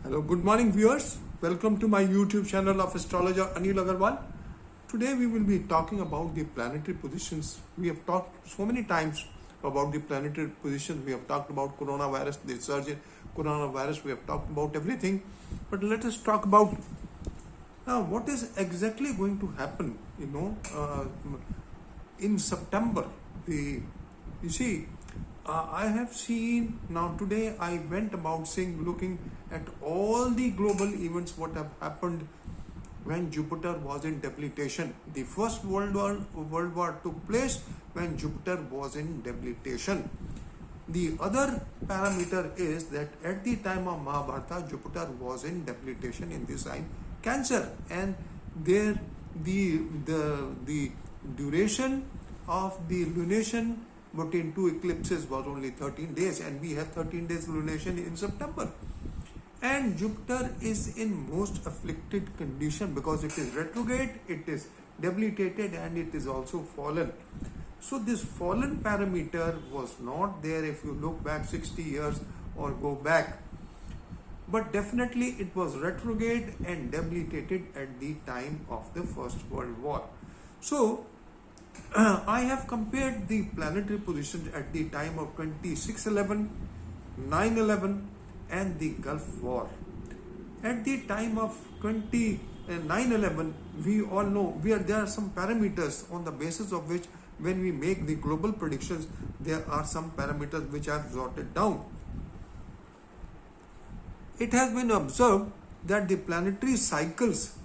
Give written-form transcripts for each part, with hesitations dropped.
Hello, good morning viewers. Welcome to my YouTube channel of astrologer Anil Agarwal. Today we will be talking about the planetary positions. We have talked so many times about the planetary positions. We have talked about coronavirus, the surge in coronavirus. We have talked about everything. But let us talk about now what is exactly going to happen, in September. You see, I have seen now today. I went about looking at all the global events what have happened when Jupiter was in debilitation. The first World War took place when Jupiter was in debilitation. The other parameter is that at the time of Mahabharata, Jupiter was in debilitation in the sign Cancer, and there the duration of the lunation between two eclipses was only 13 days, and we have 13 days lunation in September. And Jupiter is in most afflicted condition because it is retrograde, it is debilitated, and it is also fallen. So this fallen parameter was not there if you look back 60 years or go back. But definitely it was retrograde and debilitated at the time of the First World War. So I have compared the planetary positions at the time of 2611, 911 and the Gulf War. At the time of 911, we all know there are some parameters on the basis of which when we make the global predictions, there are some parameters which are jotted down. It has been observed that the planetary cycles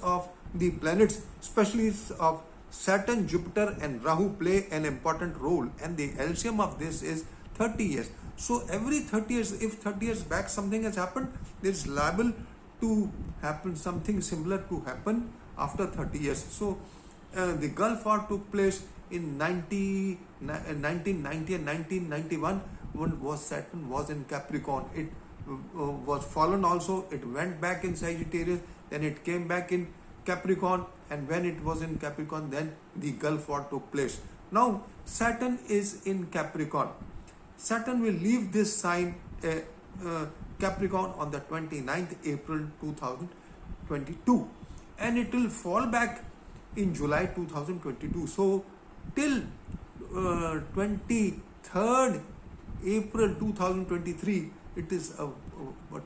of the planets, especially of Saturn, Jupiter and Rahu, play an important role, and the LCM of this is 30 years. So every 30 years, if 30 years back something has happened, there is liable to happen something similar to happen after 30 years. So the Gulf War took place in 1990 and 1991 when Saturn was in Capricorn. It was fallen also, it went back in Sagittarius, then it came back in Capricorn, and when it was in Capricorn, then the Gulf War took place. Now Saturn is in Capricorn. Saturn will leave this sign Capricorn on the 29th April 2022, and it will fall back in July 2022. So till 23rd April 2023, it is a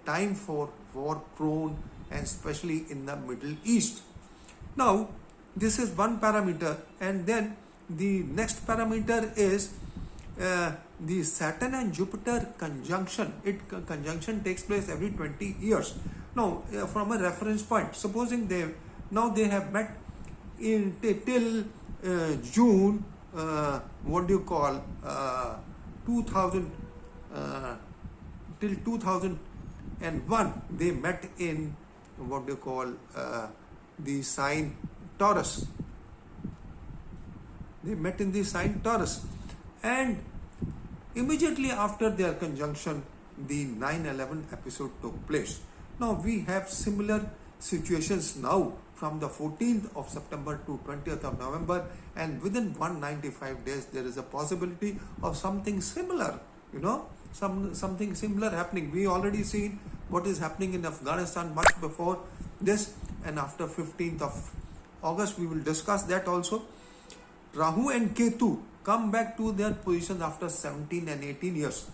time for war prone, and especially in the Middle East. Now this is one parameter, and then the next parameter is the Saturn and Jupiter conjunction. Conjunction takes place every 20 years. Now from a reference point, supposing they have met in till June 2000 till 2001, they met in the sign Taurus. They met in the sign Taurus, and immediately after their conjunction, the 9/11 episode took place. Now we have similar situations now from the 14th of September to 20th of November, and within 195 days there is a possibility of something similar, something similar happening. We already seen what is happening in Afghanistan much before this, and after 15th of August we will discuss that also. Rahu and Ketu come back to their positions after 17 and 18 years.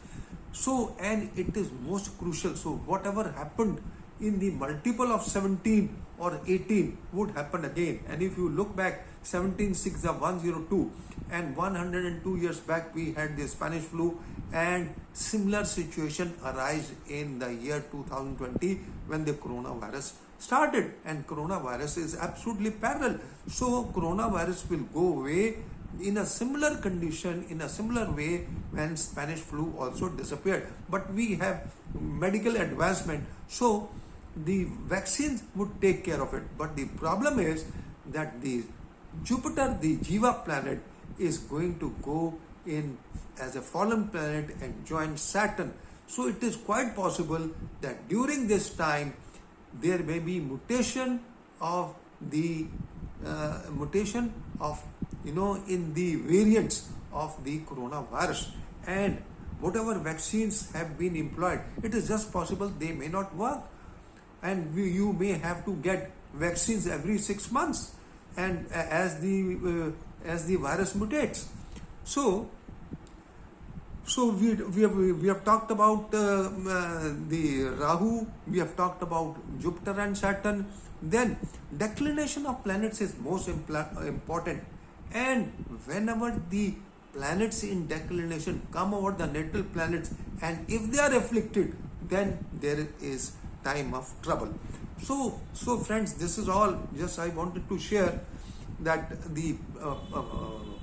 So, and it is most crucial. So whatever happened in the multiple of 17 or 18 would happen again. And if you look back, 17 6 of 102, and 102 years back we had the Spanish flu, and similar situation arise in the year 2020 when the coronavirus started, and coronavirus is absolutely parallel. So coronavirus will go away in a similar condition, in a similar way when Spanish flu also disappeared. But we have medical advancement, so the vaccines would take care of it. But the problem is that the Jupiter, the Jiva planet, is going to go in as a fallen planet and join Saturn. So it is quite possible that during this time there may be mutation of the in the variants of the coronavirus, and whatever vaccines have been employed, it is just possible they may not work, and you may have to get vaccines every 6 months, and as the virus mutates. So we have talked about the Rahu, we have talked about Jupiter and Saturn. Then declination of planets is most important, and whenever the planets in declination come over the natal planets, and if they are afflicted, then there is time of trouble. So friends, this is all just I wanted to share, that the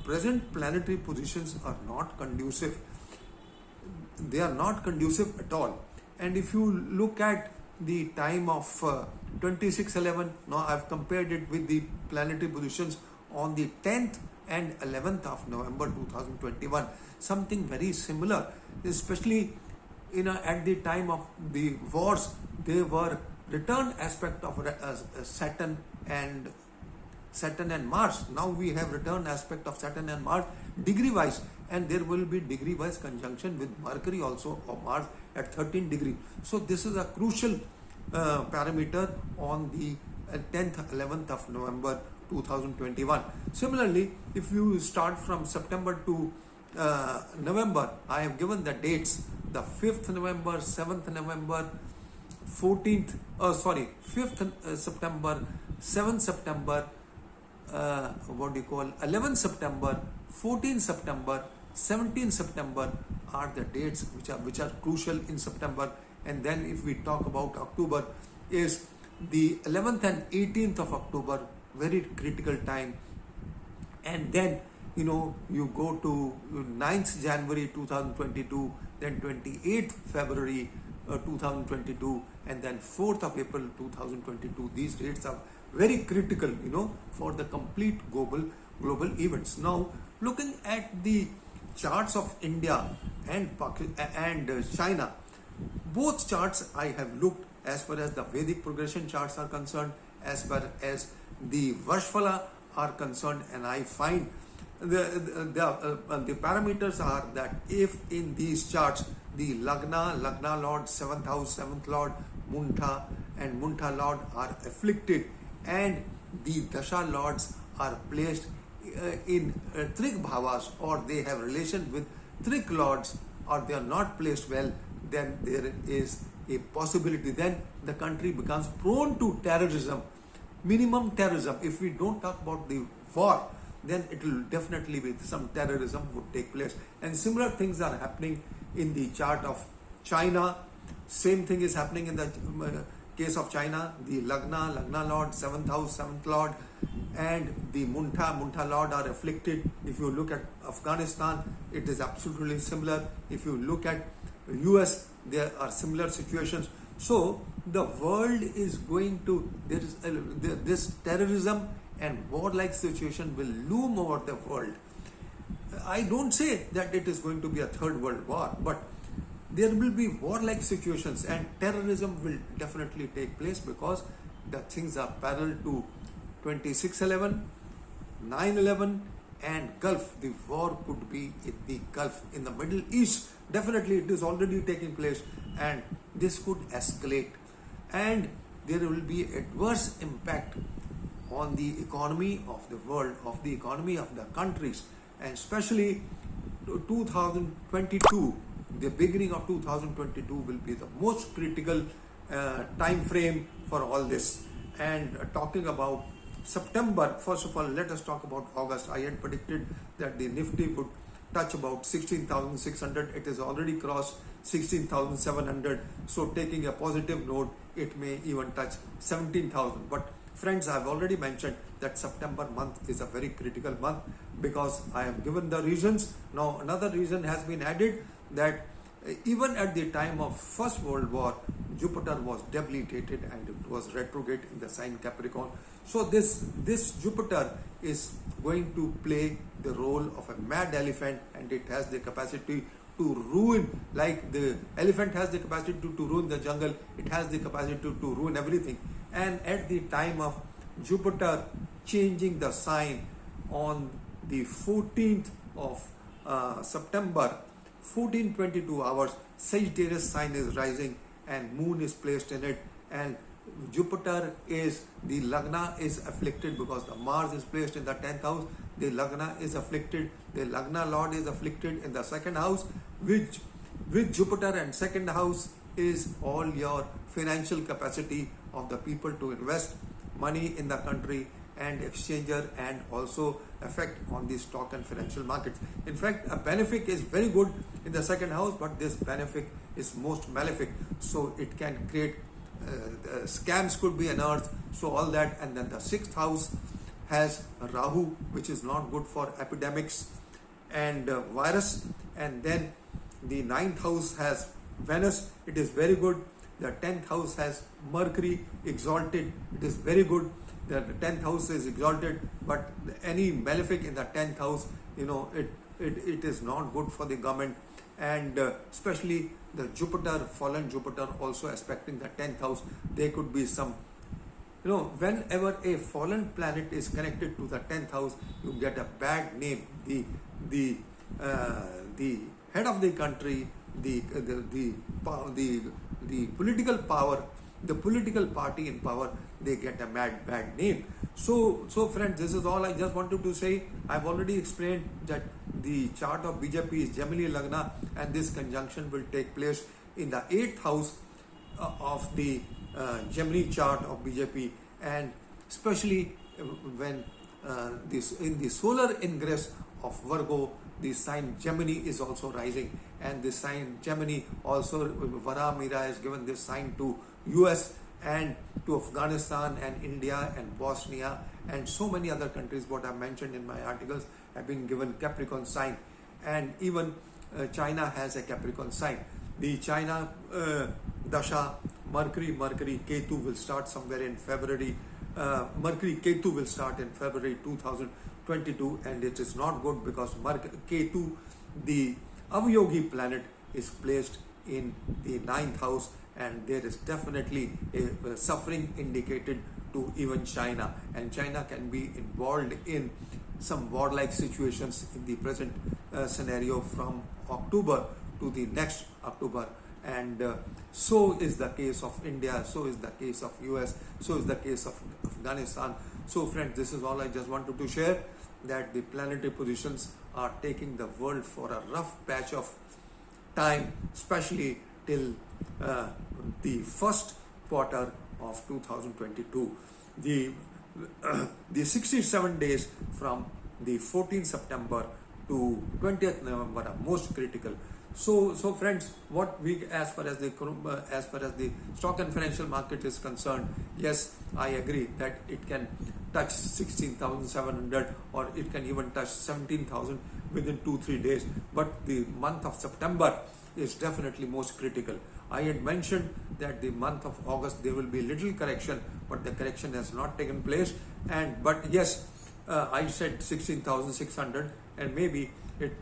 present planetary positions are not conducive. They are not conducive at all. And if you look at the time of 2611, now I've compared it with the planetary positions on the 10th and 11th of November 2021, something very similar, especially at the time of the wars. They were return aspect of Saturn and Mars. Now we have return aspect of Saturn and Mars degree wise, and there will be degree wise conjunction with Mercury also of Mars at 13 degree. So this is a crucial parameter on the 10th 11th of November 2021. Similarly, if you start from September to November, I have given the dates: the 5th November, 7th November, 5th September, 7th September, 11th September, 14th September, 17th September are the dates which are crucial in September. And then if we talk about October, is the 11th and 18th of October, very critical time. And then you go to 9th January 2022, then 28th February 2022, and then 4th of April 2022. These dates are very critical, for the complete global events. Now, looking at the charts of India and China, both charts I have looked as far as the Vedic progression charts are concerned, as far as the Varshfala are concerned, and I find the parameters are that if in these charts the Lagna Lord, 7th house, 7th Lord, Munta and Munta Lord are afflicted, and the Dasha Lords are placed in Trik Bhavas, or they have relation with Trik Lords, or they are not placed well, then there is a possibility. Then the country becomes prone to terrorism, minimum terrorism. If we don't talk about the war, then it will definitely be some terrorism would take place. And similar things are happening in the chart of China. Same thing is happening in the case of China. The Lagna Lord, 7th house, 7th Lord, and the Munta Lord are afflicted. If you look at Afghanistan, it is absolutely similar. If you look at US, there are similar situations. So the world is going to, this terrorism and war-like situation will loom over the world. I don't say that it is going to be a third world war, but there will be war-like situations, and terrorism will definitely take place, because the things are parallel to 2611, 9/11 and Gulf. The war could be in the Gulf, in the Middle East. Definitely it is already taking place, and this could escalate, and there will be adverse impact on the economy of the world, of the economy of the countries, and especially 2022, the beginning of 2022 will be the most critical time frame for all this. And talking about September, first of all, let us talk about August. I had predicted that the Nifty would touch about 16,600. It has already crossed 16,700. So taking a positive note, it may even touch 17,000. But friends, I have already mentioned that September month is a very critical month, because I have given the reasons. Now another reason has been added, that even at the time of First World War, Jupiter was debilitated and it was retrograde in the sign Capricorn. So this Jupiter is going to play the role of a mad elephant, and it has the capacity to ruin, like the elephant has the capacity to ruin the jungle, it has the capacity to ruin everything. And at the time of Jupiter changing the sign on the 14th of September, 14:22 hours, Sagittarius sign is rising and moon is placed in it, and Jupiter is, the Lagna is afflicted because the Mars is placed in the 10th house. The Lagna is afflicted, the Lagna Lord is afflicted in the second house, which with Jupiter, and second house is all your financial capacity of the people to invest money in the country and exchanger, and also effect on the stock and financial markets. In fact, a benefic is very good in the second house, but this benefic is most malefic, so it can create scams could be unearthed, so all that. And then the sixth house has Rahu, which is not good for epidemics and virus. And then the ninth house has Venus, it is very good. The 10th house has Mercury exalted, it is very good. The 10th house is exalted, but any malefic in the 10th house, it is not good for the government. And especially the Jupiter, fallen Jupiter also aspecting the 10th house, there could be some, whenever a fallen planet is connected to the 10th house, you get a bad name. The head of the country, the political power, the political party in power, they get a bad name. So friends, this is all I just wanted to say. I've already explained that the chart of BJP is Gemini Lagna, and this conjunction will take place in the 8th house of the Gemini chart of BJP, and especially when in the solar ingress of Virgo, the sign Gemini is also rising, and the sign Gemini also, Vara Mira has given this sign to US and to Afghanistan and India and Bosnia and so many other countries. What I mentioned in my articles have been given Capricorn sign, and even China has a Capricorn sign. The China Dasha, Mercury Ketu will start somewhere in February. Mercury Ketu will start in February 2022, and it is not good because Ketu, the Avyogi planet, is placed in the 9th house, and there is definitely a suffering indicated to even China, and China can be involved in some warlike situations in the present scenario from October to the next October. And so is the case of India, so is the case of US, so is the case of Afghanistan. So friends, this is all I just wanted to share, that the planetary positions are taking the world for a rough patch of time, especially till the first quarter of 2022. The 67 days from the 14th September to 20th November are most critical. So friends, what we as far as the stock and financial market is concerned, yes, I agree that it can touch 16,700 or it can even touch 17,000 within 2-3 days. But the month of September is definitely most critical. I had mentioned that the month of August there will be little correction, but the correction has not taken place. But yes, I said 16,600, and maybe it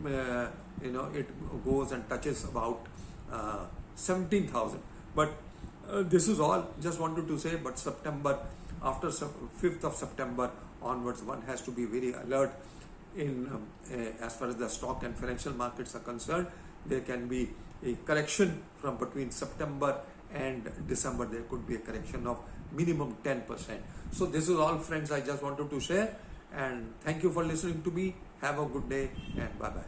it goes and touches about 17,000. But this is all just wanted to say. But September, after 5th of September onwards, one has to be very alert in as far as the stock and financial markets are concerned. There can be a correction from between September and December. There could be a correction of minimum 10%. So this is all, friends, I just wanted to share, and thank you for listening to me. Have a good day, and bye bye.